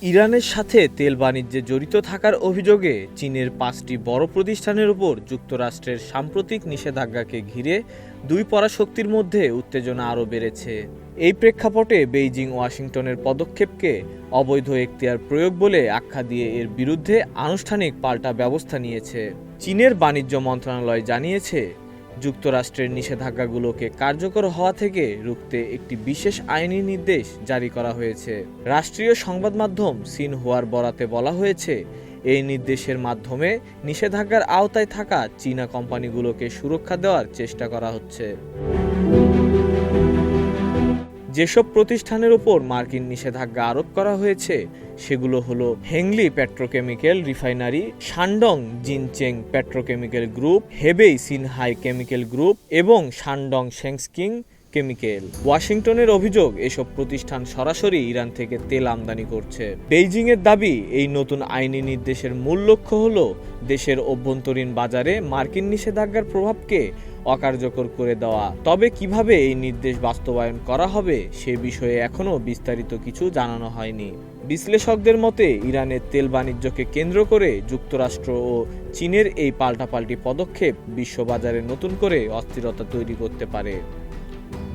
ইরানের সাথে তেল বাণিজ্যে জড়িত থাকার অভিযোগে চীনের ৫টি বড় প্রতিষ্ঠানের উপর যুক্তরাষ্ট্রের সাম্প্রতিক নিষেধাজ্ঞাকে ঘিরে দুই পরাশক্তির মধ্যে উত্তেজনা আরও বেড়েছে। এই প্রেক্ষাপটে বেইজিং ওয়াশিংটনের পদক্ষেপকে অবৈধ এখতিয়ার প্রয়োগ বলে আখ্যা দিয়ে এর বিরুদ্ধে আনুষ্ঠানিক পাল্টা ব্যবস্থা নিয়েছে। চীনের বাণিজ্য মন্ত্রণালয় জানিয়েছে, যুক্তরাষ্ট্রের নিষেধাজ্ঞাগুলোকে কার্যকর হওয়া থেকে রুখতে একটি বিশেষ আইনি নির্দেশ জারি করা হয়েছে। রাষ্ট্রীয় সংবাদ মাধ্যম সিনহুয়ার বরাতে বলা হয়েছে, এই নির্দেশের মাধ্যমে নিষেধাজ্ঞার আওতায় থাকা চীনা কোম্পানিগুলোকে সুরক্ষা দেওয়ার চেষ্টা করা হচ্ছে। যেসব প্রতিষ্ঠানের উপর মার্কিন নিষেধাজ্ঞা আরোপ করা হয়েছে সেগুলো হলো Hengli petrochemical refinery, Shandong Jincheng petrochemical group, Hebei Xinhai chemical group এবং শানডং শেংসকিং কেমিক্যাল। ওয়াশিংটনের অভিযোগ, এসব প্রতিষ্ঠান সরাসরি ইরান থেকে তেল আমদানি করছে। বেইজিংয়ের দাবি, এই নতুন আইনি নির্দেশের মূল লক্ষ্য হল দেশের অভ্যন্তরীণ বাজারে মার্কিন নিষেধাজ্ঞার প্রভাবকে অকার্যকর করে দেওয়া। তবে কিভাবে এই নির্দেশ বাস্তবায়ন করা হবে সে বিষয়ে এখনও বিস্তারিত কিছু জানানো হয়নি। বিশ্লেষকদের মতে, ইরানের তেল বাণিজ্যকে কেন্দ্র করে যুক্তরাষ্ট্র ও চীনের এই পাল্টাপাল্টি পদক্ষেপ বিশ্ববাজারে নতুন করে অস্থিরতা তৈরি করতে পারে।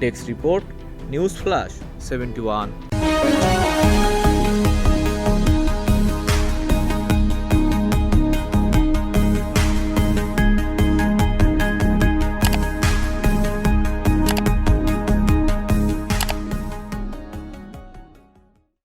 Desk report, news flash 71।